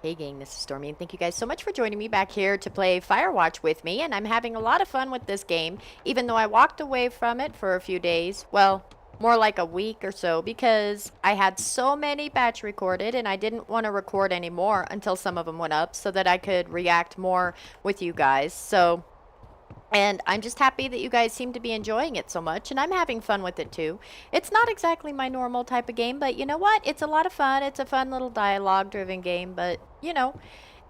Hey gang, this is Stormy, and thank you guys so much for joining me back here to play Firewatch with me, and I'm having a lot of fun with this game, even though I walked away from it for a few days, well, more like a week or so, because I had so many batch recorded, and I didn't want to record anymore until some of them went up, so that I could react more with you guys, and I'm just happy that you guys seem to be enjoying it so much, and I'm having fun with it too. It's not exactly my normal type of game, but you know what? It's a lot of fun. It's a fun little dialogue-driven game, but, you know,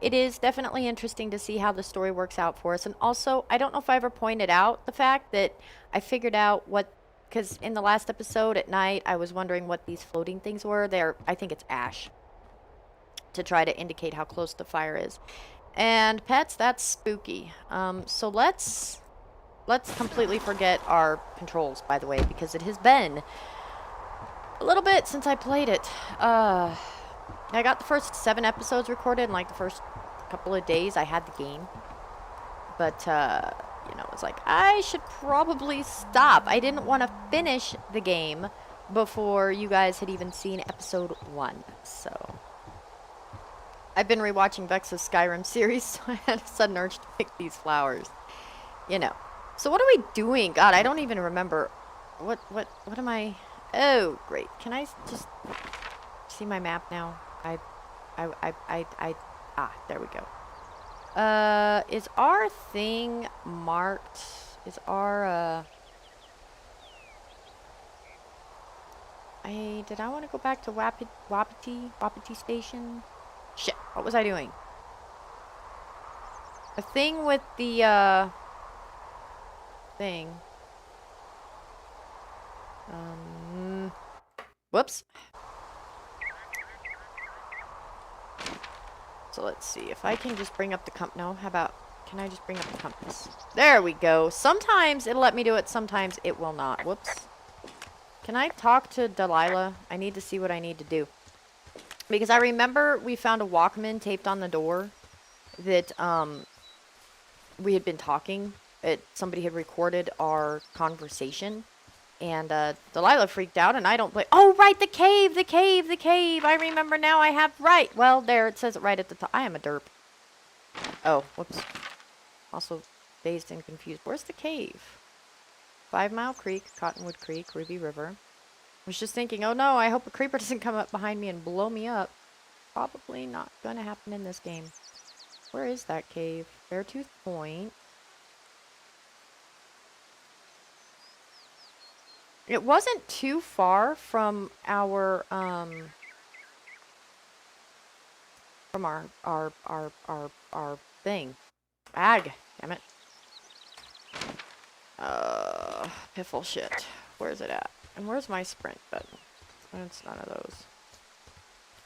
it is definitely interesting to see how the story works out for us. And also, I don't know if I ever pointed out the fact that I figured out what, because in the last episode at night, I was wondering what these floating things were. I think it's ash, to try to indicate how close the fire is. And pets, that's spooky. So let's completely forget our controls, by the way, because it has been a little bit since I played it. I got the first 7 episodes recorded in like the first couple of days I had the game. But, you know, it's like, I should probably stop. I didn't want to finish the game before you guys had even seen episode 1, so... I've been rewatching Vex's Skyrim series, so I had a sudden urge to pick these flowers. You know. So what are we doing? God, I don't even remember. What am I... Oh, great. Can I just see my map now? There we go. Is our thing marked? Is our, did I want to go back to Wapiti Station? Shit, what was I doing? A thing with the, thing. Whoops. So let's see if I can just bring up the no, how about, can I just bring up the compass? There we go. Sometimes it'll let me do it, sometimes it will not. Whoops. Can I talk to Delilah? I need to see what I need to do. Because I remember we found a Walkman taped on the door that, we had been talking. Somebody had recorded our conversation. And, Delilah freaked out, and I don't play. Oh, right, the cave! I remember now, I have, right. Well, there, it says it right at the top. I am a derp. Oh, whoops. Also, dazed and confused. Where's the cave? 5 Mile Creek, Cottonwood Creek, Ruby River. I was just thinking, oh no, I hope a creeper doesn't come up behind me and blow me up. Probably not gonna happen in this game. Where is that cave? Beartooth Point. It wasn't too far from our, from our thing. Ag, damn it. Piffle shit. Where's it at? And where's my sprint button? It's none of those.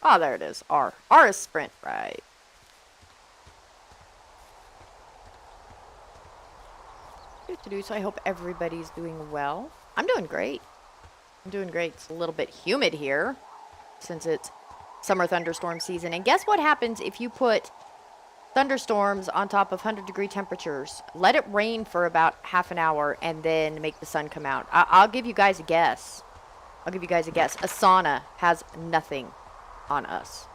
Oh, there it is. R. R is sprint, right. So I hope everybody's doing well. I'm doing great. I'm doing great. It's a little bit humid here since it's summer thunderstorm season. And guess what happens if you put thunderstorms on top of 100-degree temperatures? Let it rain for about half an hour and then make the sun come out. I'll give you guys a guess. A sauna has nothing on us.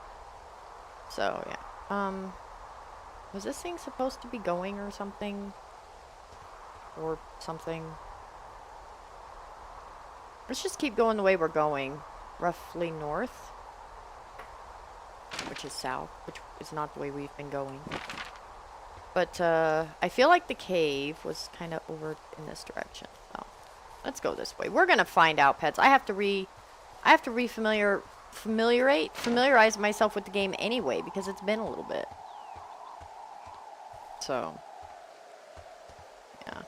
So, yeah. Was this thing supposed to be going or something? Or something? Let's just keep going the way we're going. Roughly north. Which is south. Which is not the way we've been going. But, I feel like the cave was kind of over in this direction. So, let's go this way. We're gonna find out, pets. I have to familiarize myself with the game anyway, because it's been a little bit. So, yeah.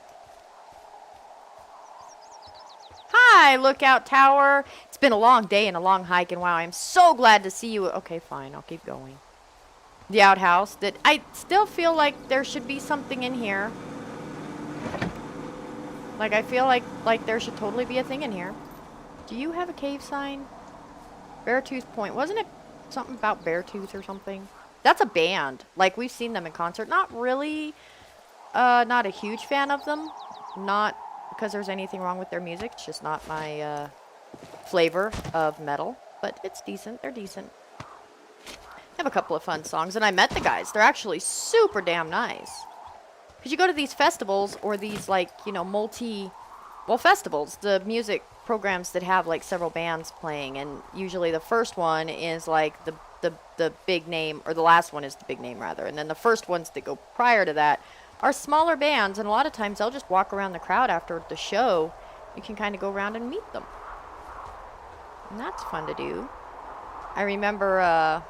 Hi, Lookout Tower. It's been a long day and a long hike, and wow, I'm so glad to see you. Okay, fine, I'll keep going. The outhouse. That I still feel like there should be something in here. Like, I feel like there should totally be a thing in here. Do you have a cave sign? Beartooth Point. Wasn't it something about Beartooth or something? That's a band. Like, we've seen them in concert. Not really, not a huge fan of them. Not because there's anything wrong with their music. It's just not my, flavor of metal. But it's decent. They're decent. have a couple of fun songs, and I met the guys. They're actually super damn nice. Because you go to these festivals or these, like, you know, festivals, the music programs that have, like, several bands playing, and usually the first one is, like, the big name, or the last one is the big name, rather, and then the first ones that go prior to that are smaller bands, and a lot of times they'll just walk around the crowd after the show. You can kind of go around and meet them. And that's fun to do. I remember,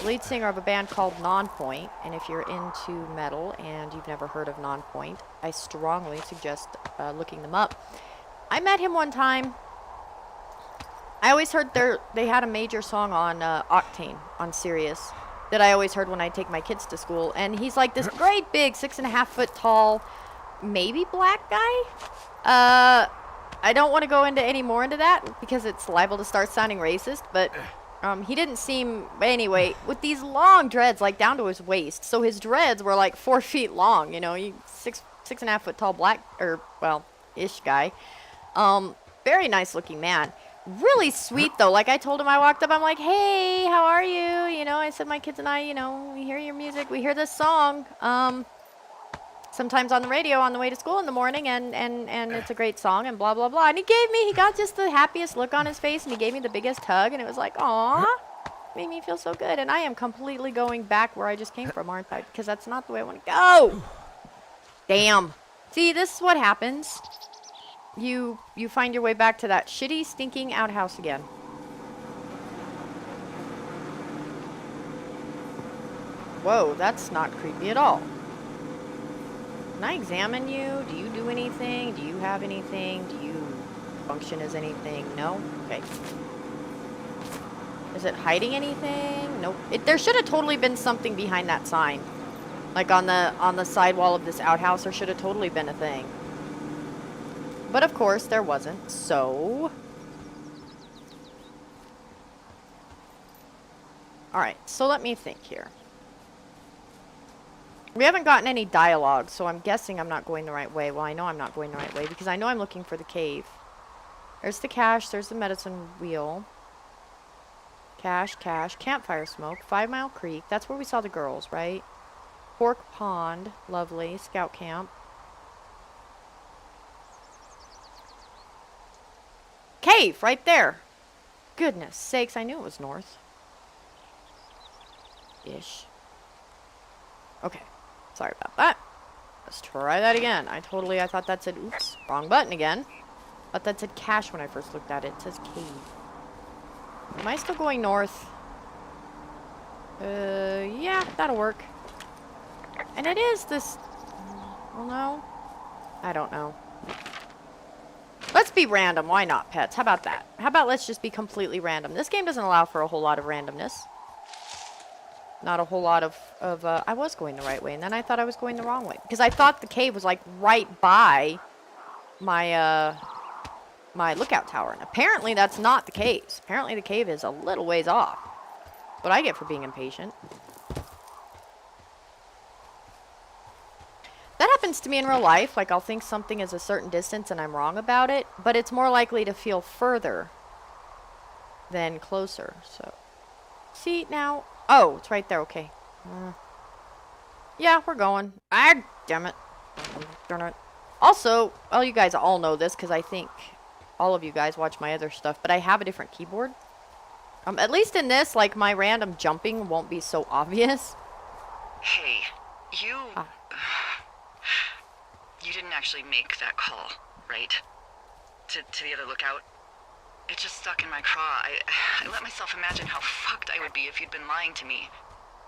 lead singer of a band called Nonpoint, and if you're into metal and you've never heard of Nonpoint, I strongly suggest looking them up. I met him one time. I always heard they had a major song on Octane on Sirius that I always heard when I take my kids to school, and he's like this great big 6.5 foot tall, maybe black guy. I don't want to go into any more into that because it's liable to start sounding racist, but he didn't seem, anyway, with these long dreads, like down to his waist. So his dreads were like 4 feet long, you know, 6.5 foot tall black, or, well, ish guy. Very nice looking man. Really sweet though. Like I told him, I walked up, I'm like, hey, how are you? You know, I said, my kids and I, you know, we hear your music, we hear this song. Sometimes on the radio on the way to school in the morning, and it's a great song, and blah, blah, blah. And he got just the happiest look on his face, and he gave me the biggest hug, and it was like, aw, made me feel so good. And I am completely going back where I just came from, aren't I? Because that's not the way I want to go. Damn. See, this is what happens. You find your way back to that shitty, stinking outhouse again. Whoa, that's not creepy at all. Can I examine you? Do you do anything? Do you have anything? Do you function as anything? No? Okay. Is it hiding anything? Nope. There should have totally been something behind that sign. Like on the sidewall of this outhouse, there should have totally been a thing. But of course, there wasn't, so... Alright, so let me think here. We haven't gotten any dialogue, so I'm guessing I'm not going the right way. Well, I know I'm not going the right way, because I know I'm looking for the cave. There's the cache, there's the medicine wheel. Cache, campfire smoke, 5 Mile Creek. That's where we saw the girls, right? Pork Pond, lovely. Scout camp. Cave, right there. Goodness sakes, I knew it was north. Ish. Okay. Sorry about that. Let's try that again. I thought that said, oops, wrong button again. Thought that said cache when I first looked at it. It says cave. Am I still going north? Yeah, that'll work. And it is this... Well, no. I don't know. Let's be random. Why not, pets? How about that? How about let's just be completely random? This game doesn't allow for a whole lot of randomness. Not a whole lot of I was going the right way, and then I thought I was going the wrong way. Because I thought the cave was, like, right by my, my lookout tower. And apparently that's not the case. Apparently the cave is a little ways off. What I get for being impatient. That happens to me in real life. Like, I'll think something is a certain distance and I'm wrong about it. But it's more likely to feel further than closer. So, see, now... Oh, it's right there. Okay. Yeah, we're going. Ah, damn it. Darn it. Also, well, you guys all know this because I think all of you guys watch my other stuff, but I have a different keyboard. At least in this, like, my random jumping won't be so obvious. Hey, you didn't actually make that call, right? To the other lookout? It just stuck in my craw. I let myself imagine how fucked I would be if you'd been lying to me.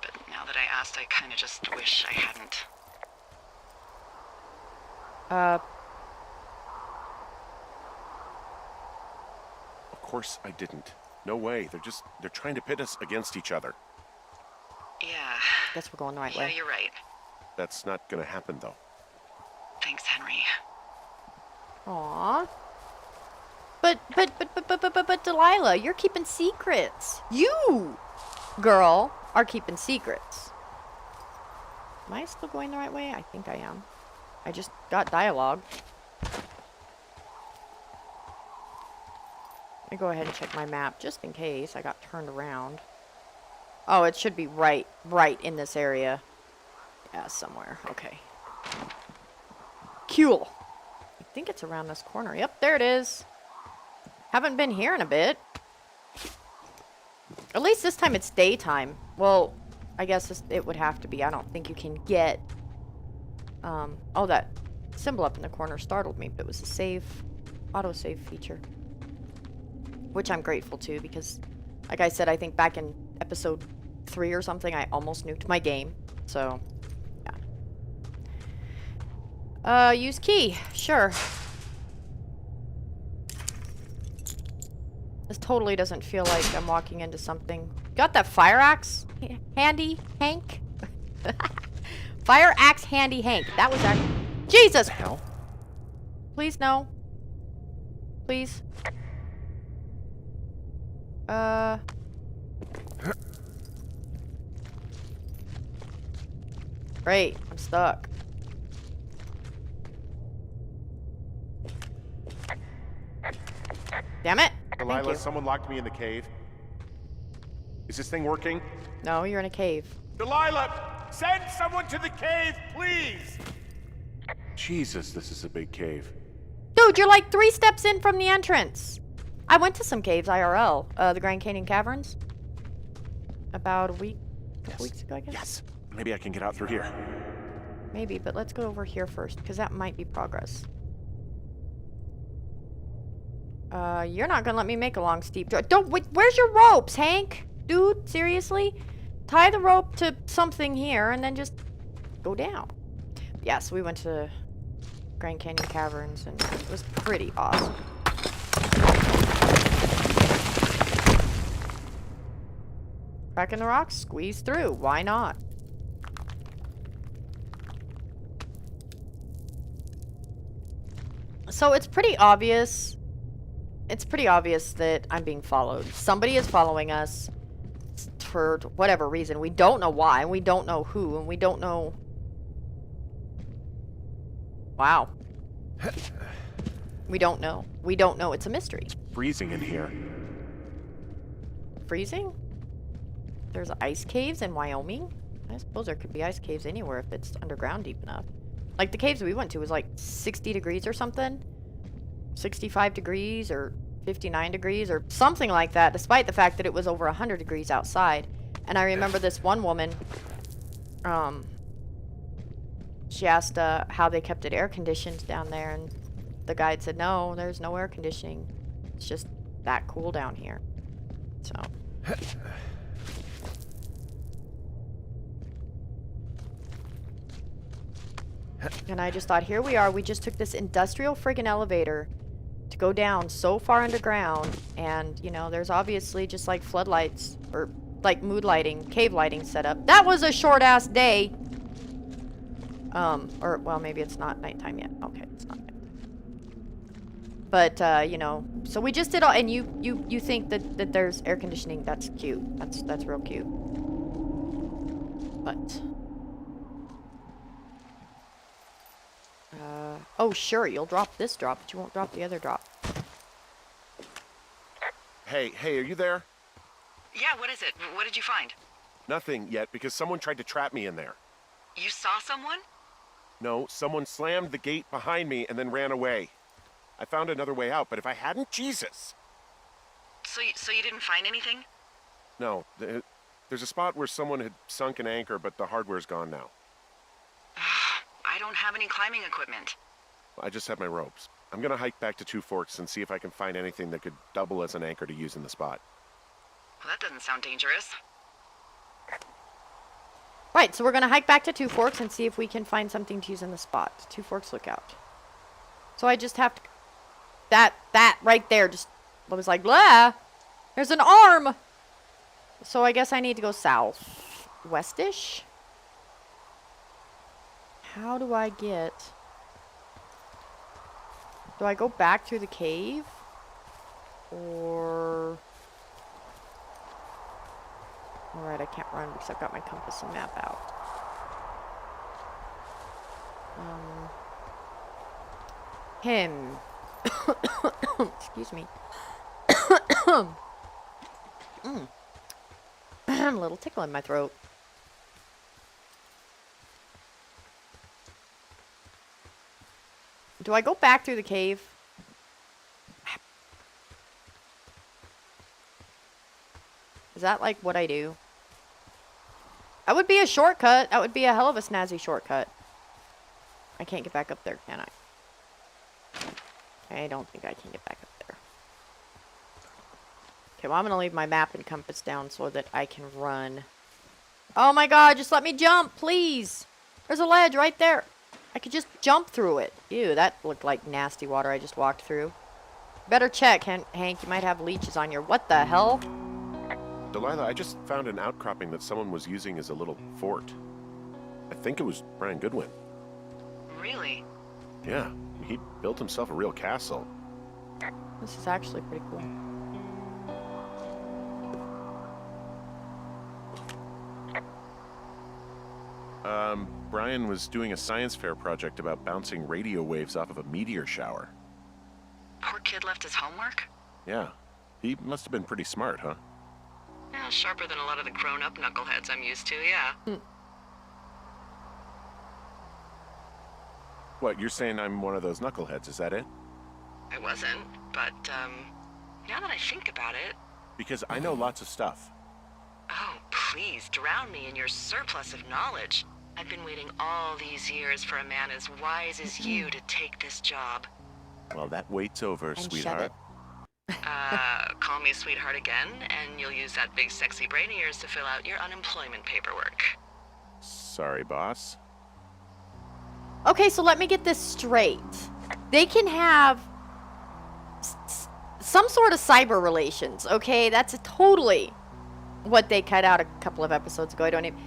But now that I asked, I kind of just wish I hadn't. Of course I didn't. No way. They're trying to pit us against each other. Yeah. Guess we're going the right way. Yeah, you're right. That's not gonna happen, though. Thanks, Henry. Aww. But Delilah, you're keeping secrets. You, girl, are keeping secrets. Am I still going the right way? I think I am. I just got dialogue. Let me go ahead and check my map just in case I got turned around. Oh, it should be right in this area. Yeah, somewhere. Okay. Cool. I think it's around this corner. Yep, there it is. Haven't been here in a bit. At least this time it's daytime. Well, I guess it would have to be. I don't think you can get... oh, that symbol up in the corner startled me, but it was a save, auto-save feature. Which I'm grateful to, because, like I said, I think back in episode 3 or something, I almost nuked my game. So, yeah. Use key. Sure. This totally doesn't feel like I'm walking into something. Got that fire axe handy, Hank? Fire axe handy, Hank. That was actually... Jesus! Hell? Please, no. Please. Great. I'm stuck. Damn it. Thank Delilah, you. someone locked me in the cave. Is this thing working? No, you're in a cave. Delilah, send someone to the cave, please! Jesus, this is a big cave. Dude, you're like 3 steps in from the entrance. I went to some caves IRL. The Grand Canyon Caverns. About a week, couple weeks ago, I guess. Yes. Maybe I can get out through here. Maybe, but let's go over here first, because that might be progress. You're not gonna let me make a long, steep drive. Don't, wait, where's your ropes, Hank? Dude, seriously? Tie the rope to something here, and then just go down. Yeah, so we went to Grand Canyon Caverns, and it was pretty awesome. Crack in the rocks, squeeze through. Why not? So it's pretty obvious. It's pretty obvious that I'm being followed. Somebody is following us for whatever reason. We don't know why, and we don't know who, and we don't know... Wow. We don't know. We don't know. It's a mystery. Freezing in here. Freezing? There's ice caves in Wyoming? I suppose there could be ice caves anywhere if it's underground deep enough. Like, the caves we went to was like 60 degrees or something. 65 degrees or 59 degrees or something like that, despite the fact that it was over 100 degrees outside. And I remember this one woman, she asked how they kept it air conditioned down there, and the guide said, no, there's no air conditioning. It's just that cool down here. So... And I just thought, here we are. We just took this industrial friggin' elevator to go down so far underground. And, you know, there's obviously just like floodlights or like mood lighting, cave lighting set up. That was a short-ass day. Or, well, maybe it's not nighttime yet. Okay, it's not nighttime. But, you know, so we just did all, and you think that there's air conditioning. That's cute. That's real cute. But... oh, sure, you'll drop this drop, but you won't drop the other drop. Hey, are you there? Yeah, what is it? What did you find? Nothing yet, because someone tried to trap me in there. You saw someone? No, someone slammed the gate behind me and then ran away. I found another way out, but if I hadn't, Jesus! So you didn't find anything? No, there's a spot where someone had sunk an anchor, but the hardware's gone now. I don't have any climbing equipment. I just have my ropes. I'm gonna hike back to Two Forks and see if I can find anything that could double as an anchor to use in the spot. Well, that doesn't sound dangerous. Right, so we're gonna hike back to Two Forks and see if we can find something to use in the spot. Two Forks lookout. So I just have to... That right there just... I was like, blah! There's an arm! So I guess I need to go south. Westish? How do I get... Do I go back through the cave? Or... Alright, I can't run because I've got my compass and map out. Excuse me. A little tickle in my throat. Do I go back through the cave? Is that like what I do? That would be a shortcut. That would be a hell of a snazzy shortcut. I can't get back up there, can I? I don't think I can get back up there. Okay, well, I'm going to leave my map and compass down so that I can run. Oh my god, just let me jump, please. There's a ledge right there. I could just jump through it. Ew, that looked like nasty water I just walked through. Better check, Hank. You might have leeches on your... What the hell? Delilah, I just found an outcropping that someone was using as a little fort. I think it was Brian Goodwin. Really? Yeah, he built himself a real castle. This is actually pretty cool. Brian was doing a science fair project about bouncing radio waves off of a meteor shower. Poor kid left his homework? Yeah, he must have been pretty smart, huh? Yeah, sharper than a lot of the grown-up knuckleheads I'm used to, yeah. What, you're saying I'm one of those knuckleheads, is that it? I wasn't, but, now that I think about it... Because I know lots of stuff. Oh, please, drown me in your surplus of knowledge. I've been waiting all these years for a man as wise as you to take this job. Well, that wait's over, And sweetheart. Call me sweetheart again, and you'll use that big sexy brain of yours to fill out your unemployment paperwork. Sorry, boss. Okay, so let me get this straight. They can have some sort of cyber relations, okay? That's totally what they cut out a couple of episodes ago. I don't even...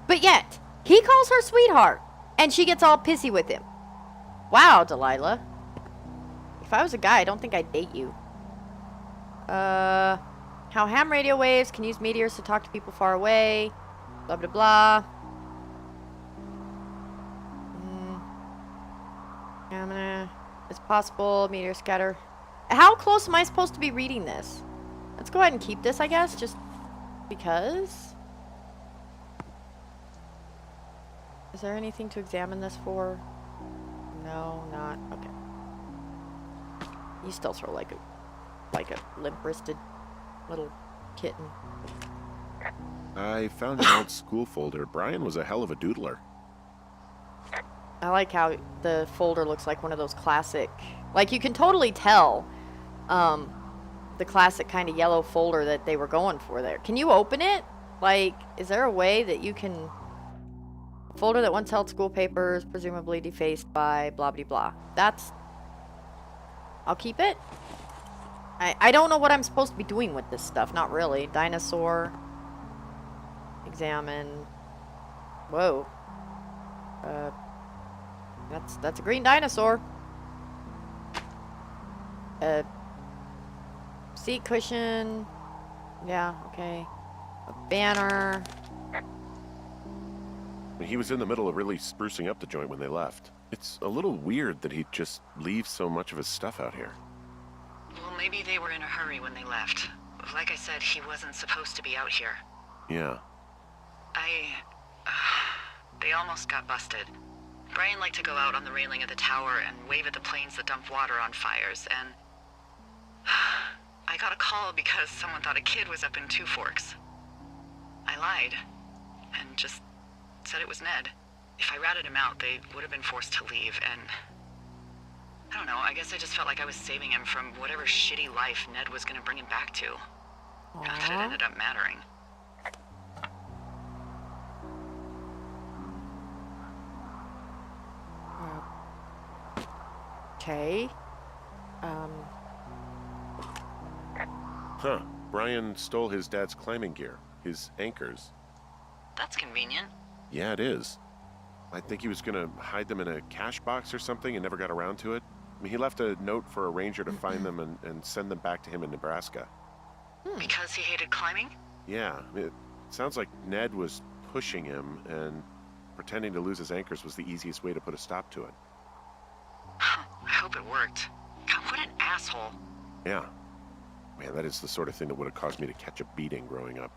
But yet, he calls her sweetheart, and she gets all pissy with him. Wow, Delilah. If I was a guy, I don't think I'd date you. How ham radio waves can use meteors to talk to people far away. Blah, blah, blah. It's possible. Meteor scatter. How close am I supposed to be reading this? Let's go ahead and keep this, I guess, just because. Is there anything to examine this for? No, not. Okay. You still throw like a limp-wristed little kitten. I found an old school folder. Brian was a hell of a doodler. I like how the folder looks like one of those classic... Like, you can totally tell the classic kind of yellow folder that they were going for there. Can you open it? Like, is there a way that you can... Folder that once held school papers, presumably defaced by blah, blah, blah. That's... I'll keep it. I don't know what I'm supposed to be doing with this stuff. Not really. Dinosaur. Examine. Whoa. That's a green dinosaur. Seat cushion. Yeah, okay. A banner. He was in the middle of really sprucing up the joint when they left. It's a little weird that he'd just leave so much of his stuff out here. Well, maybe they were in a hurry when they left. Like I said, he wasn't supposed to be out here. Yeah. They almost got busted. Brian liked to go out on the railing of the tower and wave at the planes that dump water on fires, and... I got a call because someone thought a kid was up in Two Forks. I lied, and just said it was Ned. If I ratted him out, they would have been forced to leave, and... I don't know, I guess I just felt like I was saving him from whatever shitty life Ned was gonna bring him back to. Not that it ended up mattering. Okay. Huh. Brian stole his dad's climbing gear. His anchors. That's convenient. Yeah, it is. I think he was gonna hide them in a cash box or something and never got around to it. I mean, he left a note for a ranger to find them and send them back to him in Nebraska. Because he hated climbing? Yeah, it sounds like Ned was pushing him, and pretending to lose his anchors was the easiest way to put a stop to it. I hope it worked. God, what an asshole. Yeah. Man, that is the sort of thing that would have caused me to catch a beating growing up.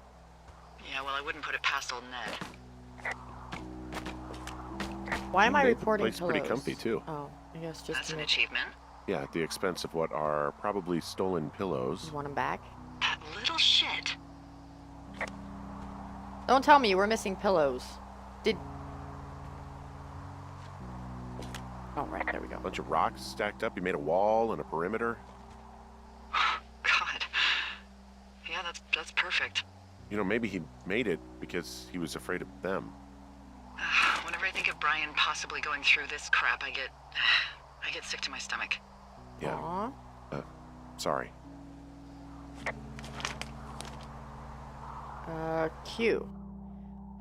Yeah, well, I wouldn't put it past old Ned. Why am He I made the reporting place pillows? pretty comfy, too. Oh, I guess just That's to an make... achievement. Yeah, at the expense of what are probably stolen pillows. You want them back? That little shit. Don't tell me you were missing pillows. Did... Oh, right, there we go. Bunch of rocks stacked up. He made a wall and a perimeter. God. Yeah, that's perfect. You know, maybe he made it because he was afraid of them. Whenever I think of Brian possibly going through this crap, I get sick to my stomach. Yeah. Aw. Sorry. Q.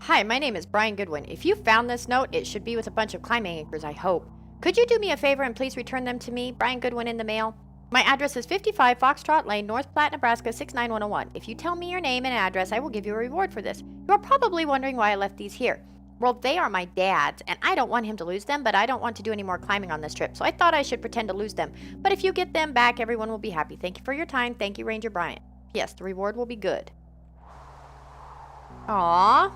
Hi, my name is Brian Goodwin. If you found this note, it should be with a bunch of climbing anchors, I hope. Could you do me a favor and please return them to me, Brian Goodwin, in the mail? My address is 55 Foxtrot Lane, North Platte, Nebraska 69101. If you tell me your name and address, I will give you a reward for this. You are probably wondering why I left these here. Well, they are my dad's, and I don't want him to lose them, but I don't want to do any more climbing on this trip, so I thought I should pretend to lose them. But if you get them back, everyone will be happy. Thank you for your time. Thank you, Ranger Brian. Yes, the reward will be good. Aww.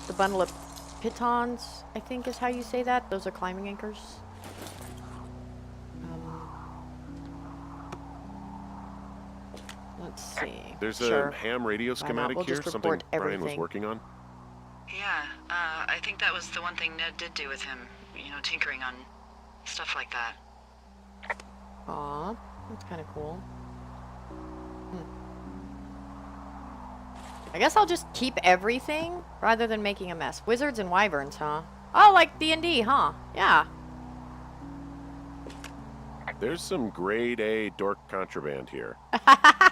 The bundle of pitons, I think is how you say that. Those are climbing anchors. Let's see. There's Sure. a ham radio Why not? schematic We'll here, just something report Brian was everything. working on. Yeah, I think that was the one thing Ned did do with him. You know, tinkering on stuff like that. Aw, that's kind of cool. I guess I'll just keep everything rather than making a mess. Wizards and wyverns, huh? Oh, like D&D, huh? Yeah. There's some grade A dork contraband here.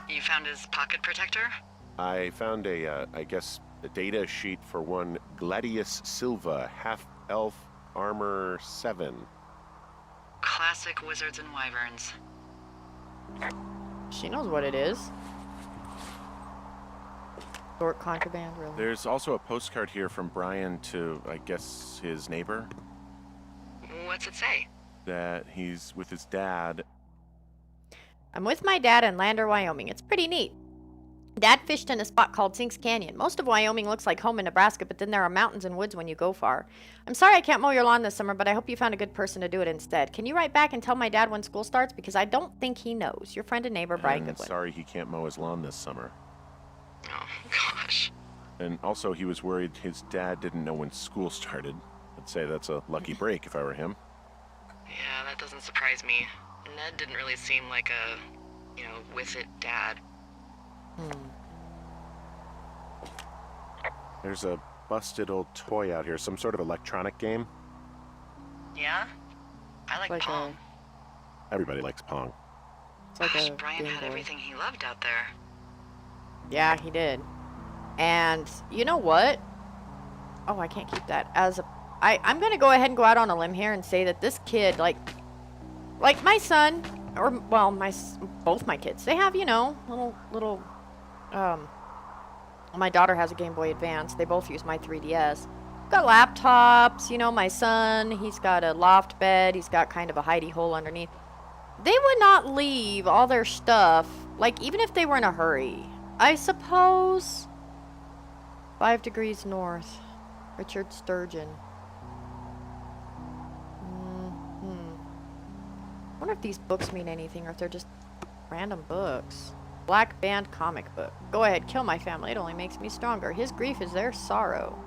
You found his pocket protector? I found I guess, a data sheet for one Gladius Silva, half-elf armor 7. Classic wizards and wyverns. She knows what it is. Dork contraband, really. There's also a postcard here from Brian to, I guess, his neighbor, What's it say? that he's with his dad. I'm with my dad in Lander, Wyoming. It's pretty neat. Dad fished in a spot called Sinks Canyon. Most of Wyoming looks like home in Nebraska, but then there are mountains and woods when you go far. I'm sorry I can't mow your lawn this summer, but I hope you found a good person to do it instead. Can you write back and tell my dad when school starts? Because I don't think he knows. Your friend and neighbor, Brian I'm Goodwin. sorry he can't mow his lawn this summer. Oh, gosh. And also he was worried his dad didn't know when school started. I'd say that's a lucky break if I were him. Yeah, that doesn't surprise me. Ned didn't really seem like a, you know, with it dad. There's a busted old toy out here, some sort of electronic game. Yeah? I like Like Pong. Everybody likes Pong. It's like Gosh, a Brian Game had Boy. everything he loved out there. Yeah, he did. And you know what? Oh, I can't keep that. I'm gonna go ahead and go out on a limb here and say that this kid, like my son, or well, both my kids, they have, you know, little. My daughter has a Game Boy Advance. They both use my 3DS. Got laptops. You know, my son, he's got a loft bed. He's got kind of a hidey hole underneath. They would not leave all their stuff, like even if they were in a hurry. I suppose. 5 degrees north. Richard Sturgeon. I wonder if these books mean anything or if they're just random books. Black Band comic book. Go ahead, kill my family. It only makes me stronger. His grief is their sorrow.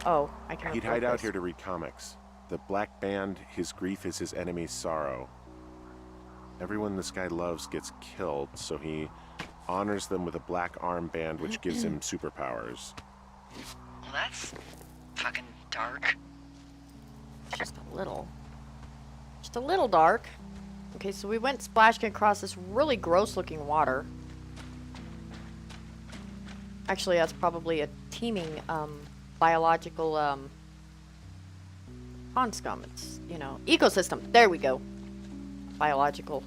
Oh, I can. He'd report hide out this. here to read comics. The Black Band, his grief is his enemy's sorrow. Everyone this guy loves gets killed, so he honors them with a black armband, which gives him superpowers. Well, that's fucking dark. Just a little. Just a little dark. Okay, so we went splashing across this really gross-looking water. Actually, that's probably a teeming, biological, pond scum. It's, you know, ecosystem. There we go. Biological.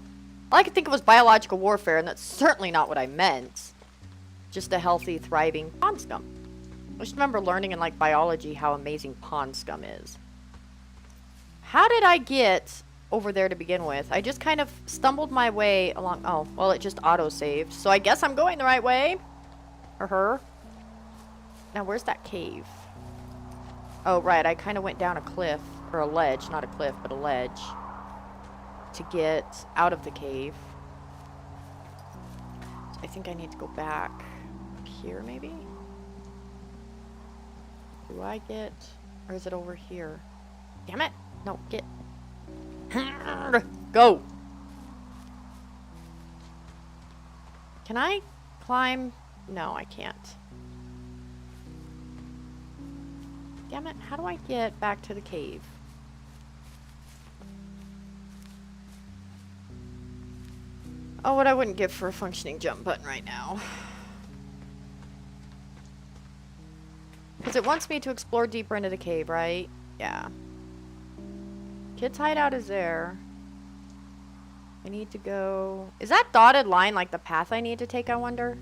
All I could think of was biological warfare, and that's certainly not what I meant. Just a healthy, thriving pond scum. I just remember learning in, like, biology how amazing pond scum is. How did I get over there to begin with. I just kind of stumbled my way along. Oh, well, it just auto-saved. So I guess I'm going the right way. Or her. Now, where's that cave? Oh, right. I kind of went down a cliff. Or a ledge. Not a cliff, but a ledge. To get out of the cave. I think I need to go back up here, maybe? Do I get... Or is it over here? Damn it! No, get... Go! Can I climb? No, I can't. Damn it, how do I get back to the cave? Oh, what I wouldn't give for a functioning jump button right now. Because it wants me to explore deeper into the cave, right? Yeah. Kid's hideout is there. I need to go... Is that dotted line like the path I need to take, I wonder?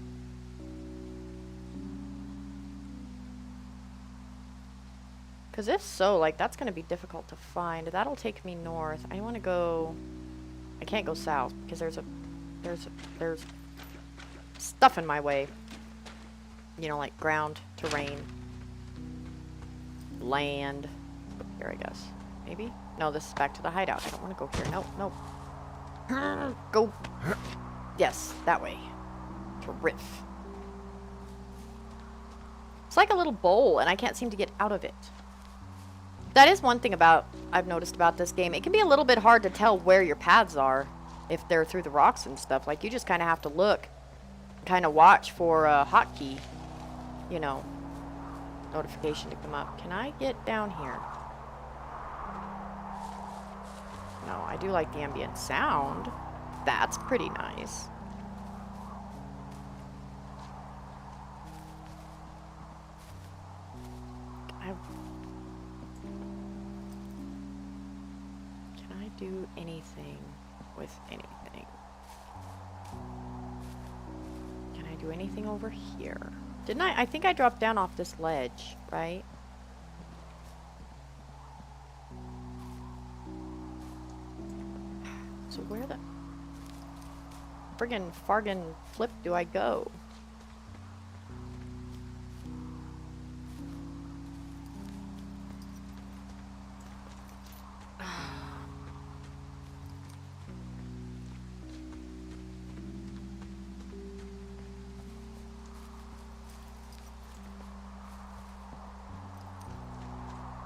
Because if so, like, that's going to be difficult to find. That'll take me north. I want to go... I can't go south because there's stuff in my way. You know, like ground, terrain, land. Here, I guess. Maybe? No, this is back to the hideout. I don't want to go here. Nope, nope. Go. Yes, that way. To riff. It's like a little bowl, and I can't seem to get out of it. That is one thing I've noticed about this game. It can be a little bit hard to tell where your paths are if they're through the rocks and stuff. Like, you just kind of have to look, kind of watch for a hotkey, you know, notification to come up. Can I get down here? No, I do like the ambient sound. That's pretty nice. Can I do anything with anything? Can I do anything over here? Didn't I? I think I dropped down off this ledge, right? So where the friggin' fargan flip do I go?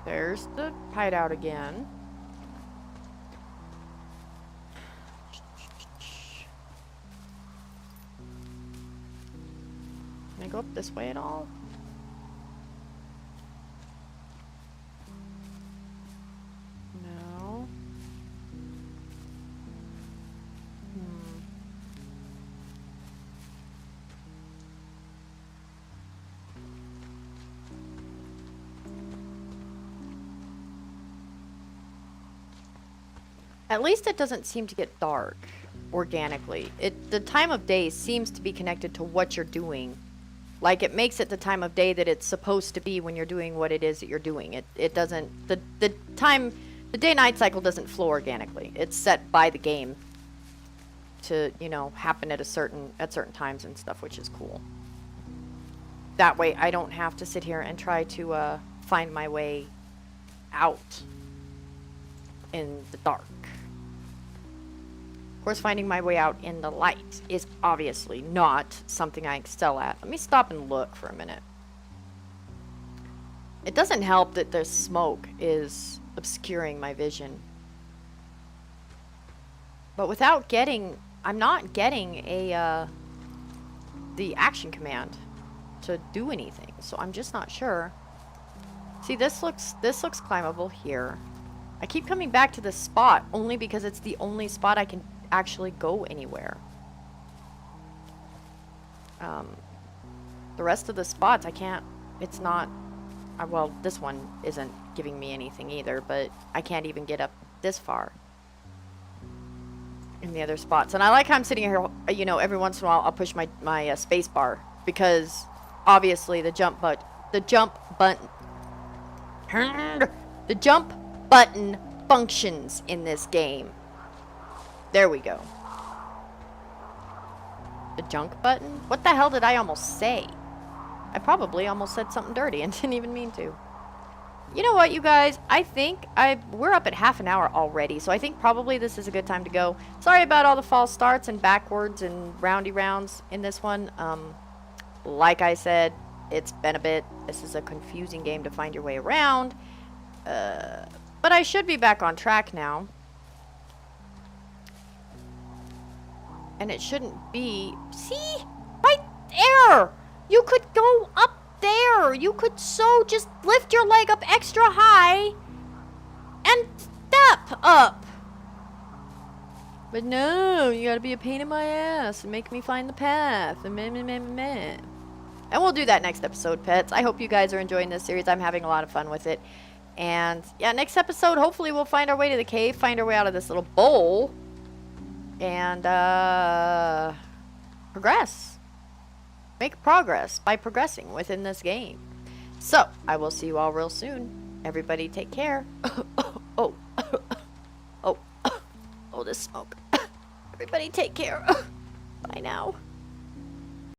There's the hideout again. Can I go up this way at all? No. At least it doesn't seem to get dark organically. The time of day seems to be connected to what you're doing. Like, it makes it the time of day that it's supposed to be when you're doing what it is that you're doing. It doesn't, the day-night cycle doesn't flow organically. It's set by the game to, you know, happen at certain times and stuff, which is cool. That way I don't have to sit here and try to find my way out in the dark. Of course, finding my way out in the light is obviously not something I excel at. Let me stop and look for a minute. It doesn't help that the smoke is obscuring my vision. But without getting... I'm not getting the action command to do anything, so I'm just not sure. See, this looks climbable here. I keep coming back to this spot only because it's the only spot I can actually go anywhere. The rest of the spots I can't, it's not, well, this one isn't giving me anything either, but I can't even get up this far in the other spots. And I like how I'm sitting here, you know, every once in a while I'll push my space bar, because obviously the jump button functions in this game. There we go. The junk button? What the hell did I almost say? I probably almost said something dirty and didn't even mean to. You know what, you guys? I think we're up at half an hour already, so I think probably this is a good time to go. Sorry about all the false starts and backwards and roundy rounds in this one. Like I said, it's been a bit. This is a confusing game to find your way around. But I should be back on track now. And it shouldn't be... See? Right there! You could go up there. You could just lift your leg up extra high and step up. But no, you gotta be a pain in my ass and make me find the path. And we'll do that next episode, pets. I hope you guys are enjoying this series. I'm having a lot of fun with it. And yeah, next episode, hopefully we'll find our way to the cave, find our way out of this little bowl, and progress. Make progress by progressing within this game. So, I will see you all real soon. Everybody take care. Oh, this smoke. Everybody take care. Bye now.